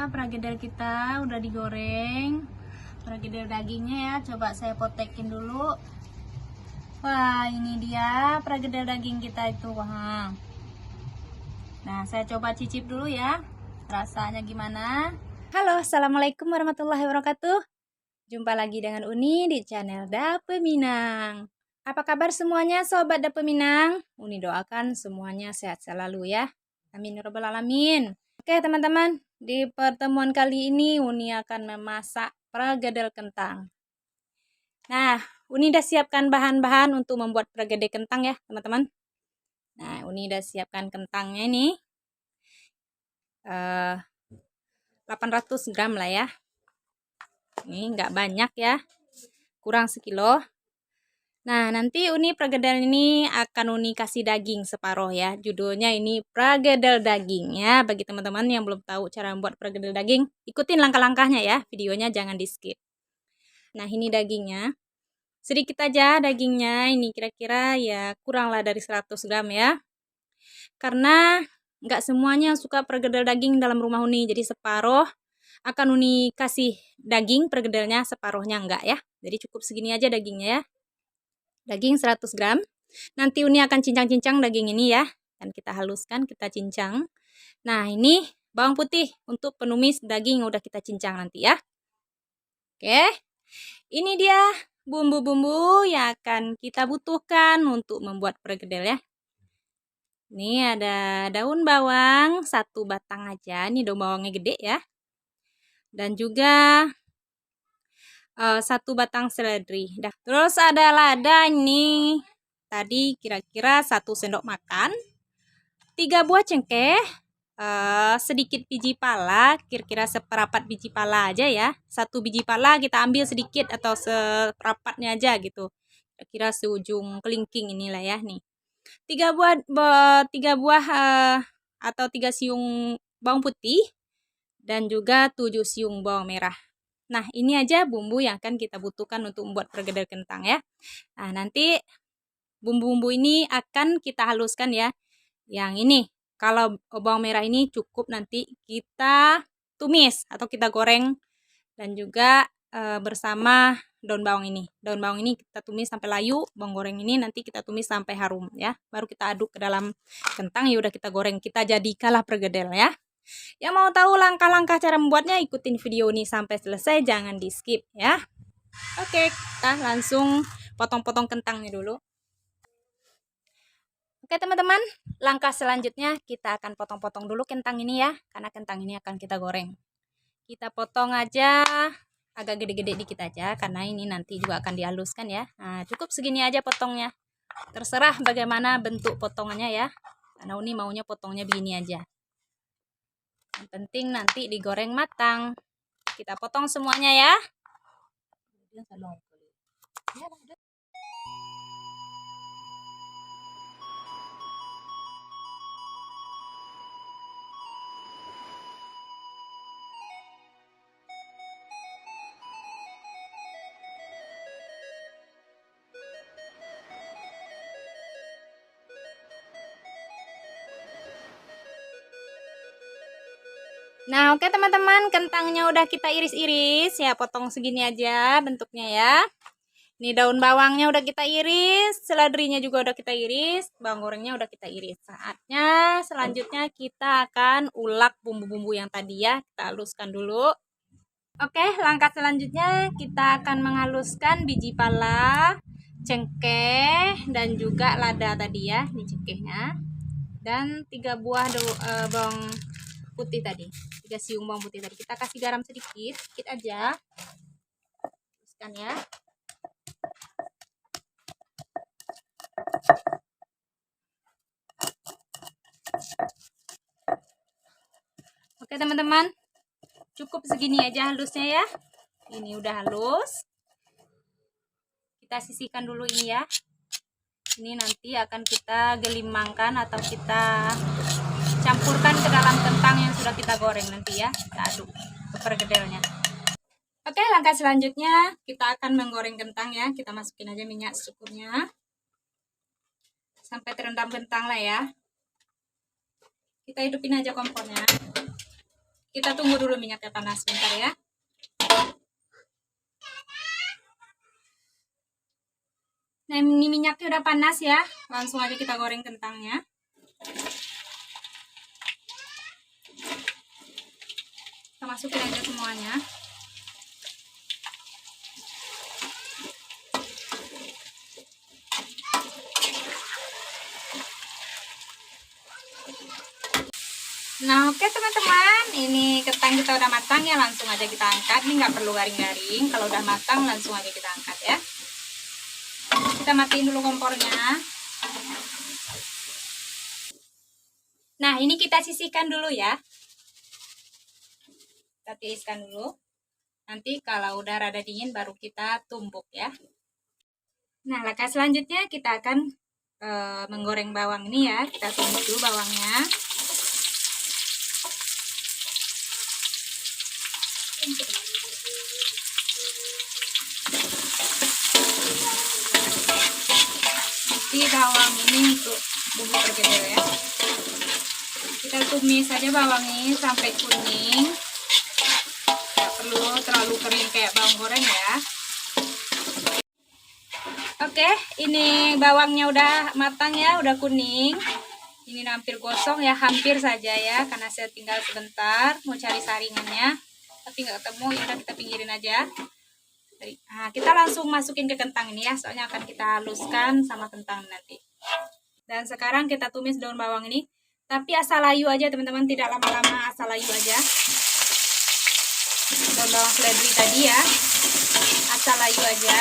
Pragedel kita udah digoreng. Pragedel dagingnya ya, coba saya potekin dulu. Wah, ini dia pragedel daging kita itu. Wah. Nah, saya coba cicip dulu ya. Rasanya gimana? Halo, assalamualaikum warahmatullahi wabarakatuh. Jumpa lagi dengan Uni di channel Dape Minang. Apa kabar semuanya sobat Dape Minang? Uni doakan semuanya sehat selalu ya. Amin ya rabbal alamin. Oke teman-teman, di pertemuan kali ini Uni akan memasak pragedel kentang. Nah, Uni udah siapkan bahan-bahan untuk membuat pragedel kentang ya teman-teman. Nah, Uni udah siapkan kentangnya ini. 800 gram lah ya. Ini nggak banyak ya, kurang sekilo. Nah, nanti Uni pragedel ini akan Uni kasih daging separuh ya. Judulnya ini pragedel daging ya. Bagi teman-teman yang belum tahu cara membuat pragedel daging, ikutin langkah-langkahnya ya. Videonya jangan di skip. Nah, ini dagingnya. Sedikit aja dagingnya. Ini kira-kira ya kuranglah dari 100 gram ya. Karena nggak semuanya suka pragedel daging dalam rumah Uni. Jadi separuh akan Uni kasih daging pergedelnya, separuhnya enggak ya. Jadi cukup segini aja dagingnya ya. Daging 100 gram. Nanti Uni akan cincang-cincang daging ini ya. Dan kita haluskan, kita cincang. Nah, ini bawang putih untuk penumis daging udah kita cincang nanti ya. Oke. Ini dia bumbu-bumbu yang akan kita butuhkan untuk membuat pragedel ya. Ini ada daun bawang 1 batang aja. Ini daun bawangnya gede ya. Dan juga 1 batang seledri. Dah. Terus ada lada ini tadi kira-kira 1 sendok makan, 3 buah cengkeh, sedikit biji pala, kira-kira seperapat biji pala aja ya. 1 biji pala kita ambil sedikit atau seperapatnya aja gitu. Kira-kira seujung kelingking inilah ya nih. 3 buah atau 3 siung bawang putih dan juga 7 siung bawang merah. Nah, ini aja bumbu yang akan kita butuhkan untuk membuat pragedel kentang ya. Nah, nanti bumbu-bumbu ini akan kita haluskan ya. Yang ini, kalau bawang merah ini cukup nanti kita tumis atau kita goreng. Dan juga bersama daun bawang ini. Daun bawang ini kita tumis sampai layu, bawang goreng ini nanti kita tumis sampai harum ya. Baru kita aduk ke dalam kentang, ya udah kita goreng, kita jadikanlah pragedel ya. Yang mau tahu langkah-langkah cara membuatnya, ikutin video ini sampai selesai, jangan di skip ya. Oke, kita langsung potong-potong kentangnya dulu. Oke teman-teman, langkah selanjutnya kita akan potong-potong dulu kentang ini ya, karena kentang ini akan kita goreng. Kita potong aja agak gede-gede dikit aja, karena ini nanti juga akan dihaluskan ya. Nah, cukup segini aja potongnya. Terserah bagaimana bentuk potongannya ya, karena Uni maunya potongnya begini aja. Yang penting nanti digoreng matang. Kita potong semuanya ya. Nah, oke teman-teman, kentangnya udah kita iris-iris ya, potong segini aja bentuknya ya. Ini daun bawangnya udah kita iris, seledrinya juga udah kita iris, bawang gorengnya udah kita iris. Saatnya selanjutnya kita akan ulek bumbu-bumbu yang tadi ya, kita haluskan dulu. Oke, langkah selanjutnya kita akan menghaluskan biji pala, cengkeh, dan juga lada tadi ya, ini cengkehnya. Dan 3 buah bawang putih tadi, 3 siung bawang putih tadi. Kita kasih garam sedikit aja. Teruskan ya. Oke teman-teman, cukup segini aja halusnya ya. Ini udah halus. Kita sisihkan dulu ini ya. Ini nanti akan kita gelimangkan atau kita campurkan ke dalam kentang yang sudah kita goreng nanti ya. Kita aduk ke pergedelnya. Oke, langkah selanjutnya kita akan menggoreng kentang ya. Kita masukin aja minyak secukupnya. Sampai terendam kentang lah ya. Kita hidupin aja kompornya. Kita tunggu dulu minyaknya panas bentar ya. Nah, ini minyaknya udah panas ya. Langsung aja kita goreng kentangnya. Kita masukin aja semuanya. Nah, oke teman-teman, ini kentang kita udah matang ya, langsung aja kita angkat. Ini nggak perlu garing-garing, kalau udah matang langsung aja kita angkat ya. Kita matiin dulu kompornya. Nah, ini kita sisihkan dulu ya. Kita tiriskan dulu. Nanti kalau udah rada dingin baru kita tumbuk ya. Nah, langkah selanjutnya kita akan menggoreng bawang ini ya. Kita tumbuk dulu bawangnya. Nanti bawang ini untuk bumbu perkedel ya. Kita tumis saja bawang ini sampai kuning. Tidak perlu terlalu kering kayak bawang goreng ya. Oke, ini bawangnya udah matang ya, udah kuning. Ini hampir gosong ya, hampir saja ya, karena saya tinggal sebentar mau cari saringannya, tapi nggak ketemu. Ya udah kita pinggirin aja. Nah, kita langsung masukin ke kentang ini ya, soalnya akan kita haluskan sama kentang nanti. Dan sekarang kita tumis daun bawang ini, tapi asal layu aja teman-teman, tidak lama-lama, asal layu aja. Daun bawang seledri tadi ya, asal layu aja.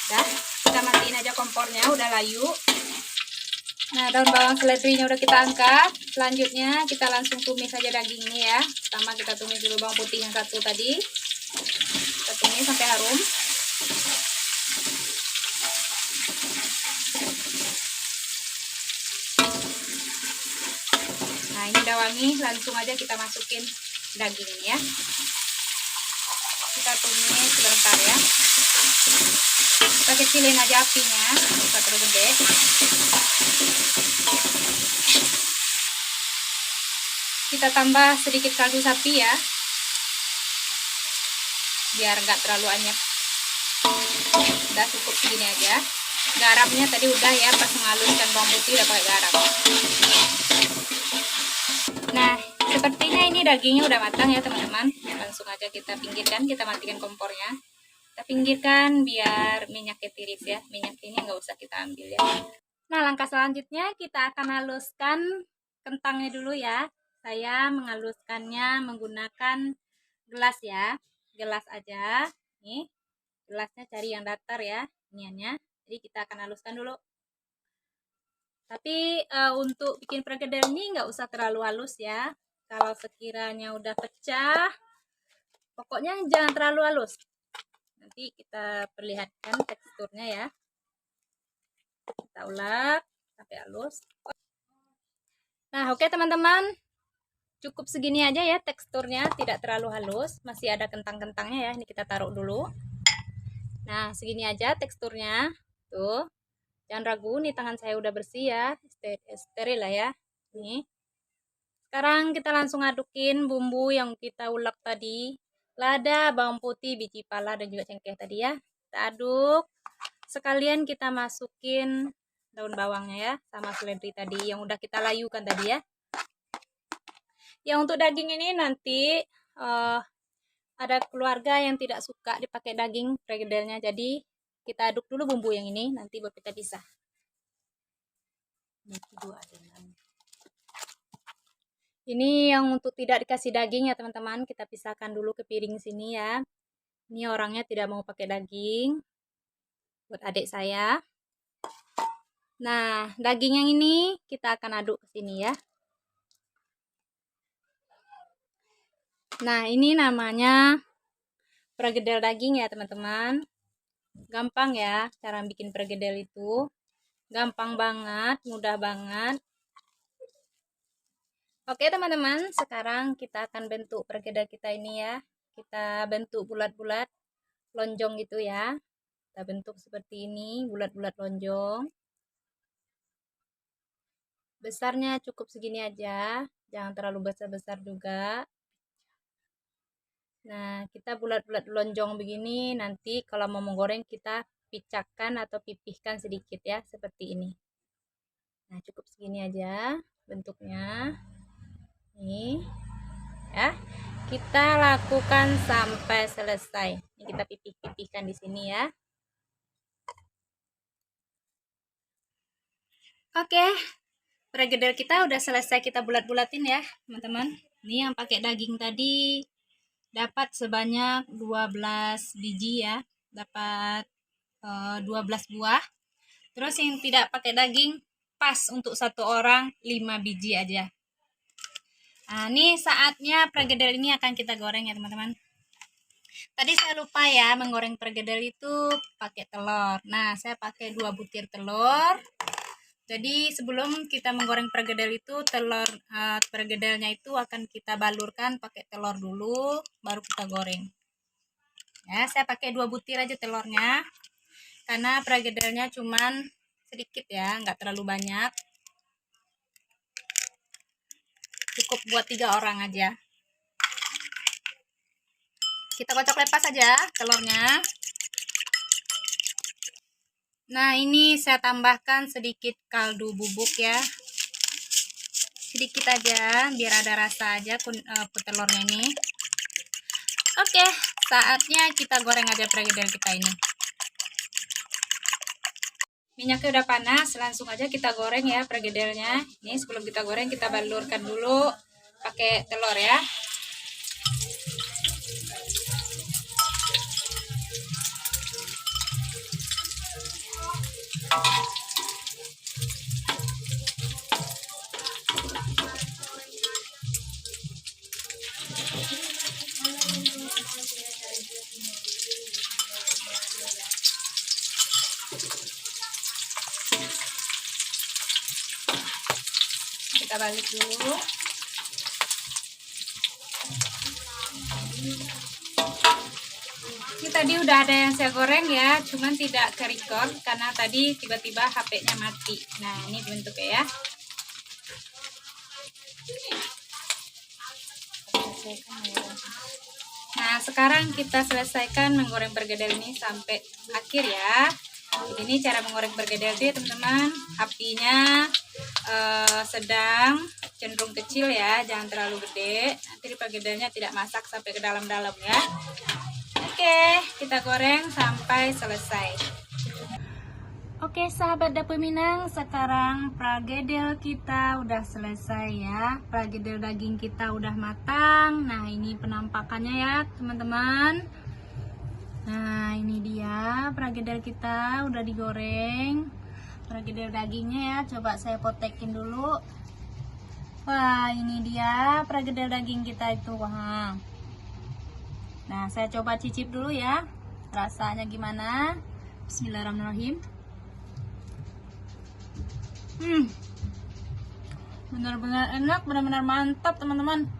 Udah, kita matiin aja kompornya, udah layu. Nah, daun bawang seledrinya udah kita angkat. Selanjutnya kita langsung tumis aja dagingnya ya. Pertama kita tumis dulu bawang putih yang satu tadi. Kita tumis sampai harum. Nah, ini udah wangi, langsung aja kita masukin daging ini ya. Kita tumis sebentar ya. Kita kecilin aja apinya, nggak terlalu gede. Kita tambah sedikit kaldu sapi ya, biar nggak terlalu anyep. Udah cukup segini aja. Garamnya tadi udah ya, pas menghaluskan bawang putih udah pakai garam. Nah, sepertinya ini dagingnya udah matang ya teman-teman. Langsung aja kita pinggirkan, kita matikan kompornya. Kita pinggirkan biar minyaknya tiris ya. Minyak ini nggak usah kita ambil ya. Nah, langkah selanjutnya kita akan haluskan kentangnya dulu ya. Saya menghaluskannya menggunakan gelas ya. Gelas aja. Nih, gelasnya cari yang datar ya. Iniannya. Jadi kita akan haluskan dulu. Tapi untuk bikin perkedel ini nggak usah terlalu halus ya. Kalau sekiranya udah pecah, pokoknya jangan terlalu halus. Nanti kita perlihatkan teksturnya ya. Kita ulek sampai halus. Nah, oke teman-teman, cukup segini aja ya teksturnya, tidak terlalu halus. Masih ada kentang-kentangnya ya. Ini kita taruh dulu. Nah, segini aja teksturnya. Tuh. Jangan ragu, nih tangan saya udah bersih ya. Steril lah ya. Nih. Sekarang kita langsung adukin bumbu yang kita ulek tadi. Lada, bawang putih, biji pala, dan juga cengkeh tadi ya. Kita aduk. Sekalian kita masukin daun bawangnya ya, sama seledri tadi yang udah kita layukan tadi ya. Yang untuk daging ini nanti ada keluarga yang tidak suka dipakai daging perkedelnya, jadi kita aduk dulu bumbu yang ini, nanti baru kita pisah. Ini yang untuk tidak dikasih daging ya teman-teman, kita pisahkan dulu ke piring sini ya. Ini orangnya tidak mau pakai daging, buat adik saya. Nah, daging yang ini kita akan aduk ke sini ya. Nah, ini namanya perkedel daging ya teman-teman. Gampang ya cara bikin perkedel itu. Gampang banget, mudah banget. Oke teman-teman, sekarang kita akan bentuk perkedel kita ini ya. Kita bentuk bulat-bulat, lonjong gitu ya. Kita bentuk seperti ini, bulat-bulat lonjong. Besarnya cukup segini aja, jangan terlalu besar-besar juga. Nah, kita bulat-bulat lonjong begini, nanti kalau mau menggoreng kita picahkan atau pipihkan sedikit ya, seperti ini. Nah, cukup segini aja bentuknya. Nih, ya. Kita lakukan sampai selesai. Ini kita pipih-pipihkan di sini ya. Oke, perkedel kita udah selesai kita bulat-bulatin ya, teman-teman. Ini yang pakai daging tadi dapat sebanyak 12 biji ya. Dapat 12 buah. Terus yang tidak pakai daging pas untuk satu orang 5 biji aja. Nah, ini saatnya perkedel ini akan kita goreng ya, teman-teman. Tadi saya lupa ya menggoreng perkedel itu pakai telur. Nah, saya pakai 2 butir telur. Jadi sebelum kita menggoreng perkedel itu perkedelnya itu akan kita balurkan pakai telur dulu, baru kita goreng. Ya, saya pakai 2 butir aja telurnya. Karena perkedelnya cuman sedikit ya, nggak terlalu banyak. Cukup buat 3 orang aja. Kita kocok lepas aja telurnya. Nah, ini saya tambahkan sedikit kaldu bubuk ya. Sedikit aja, biar ada rasa aja telurnya ini. Oke, saatnya kita goreng aja perkedel kita ini. Minyaknya udah panas, langsung aja kita goreng ya perkedelnya. Ini sebelum kita goreng kita balurkan dulu pakai telur ya. Kita balik dulu. Ini tadi udah ada yang saya goreng ya, cuman tidak ke-record karena tadi tiba-tiba HP-nya mati. Nah, ini bentuknya ya. Nah, sekarang kita selesaikan menggoreng perkedel ini sampai akhir ya. Ini cara menggoreng perkedel dia, teman-teman. Apinya sedang, cenderung kecil ya, jangan terlalu gede. Nanti perkedelnya tidak masak sampai ke dalam-dalam ya. Oke, kita goreng sampai selesai. Oke sahabat dapur Minang, sekarang perkedel kita udah selesai ya. Perkedel daging kita udah matang. Nah, ini penampakannya ya teman-teman. Nah, ini dia perkedel kita udah digoreng. Perkedel dagingnya ya, coba saya potekin dulu. Wah, ini dia perkedel daging kita itu. Wah. Nah, saya coba cicip dulu ya, rasanya gimana. Bismillahirrahmanirrahim. Benar-benar enak, benar-benar mantap teman-teman.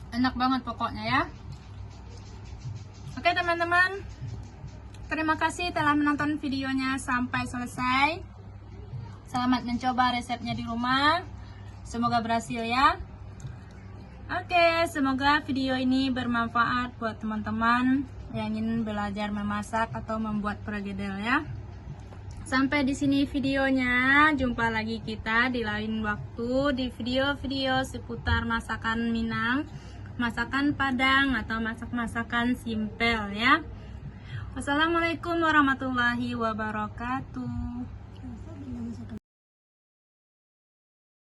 Enak banget pokoknya ya. Oke teman-teman, terima kasih telah menonton videonya sampai selesai. Selamat mencoba resepnya di rumah. Semoga berhasil ya. Oke, semoga video ini bermanfaat buat teman-teman yang ingin belajar memasak atau membuat perkedel ya. Sampai di sini videonya. Jumpa lagi kita di lain waktu di video-video seputar masakan Minang, masakan Padang atau masak-masakan simpel ya. Wassalamualaikum warahmatullahi wabarakatuh.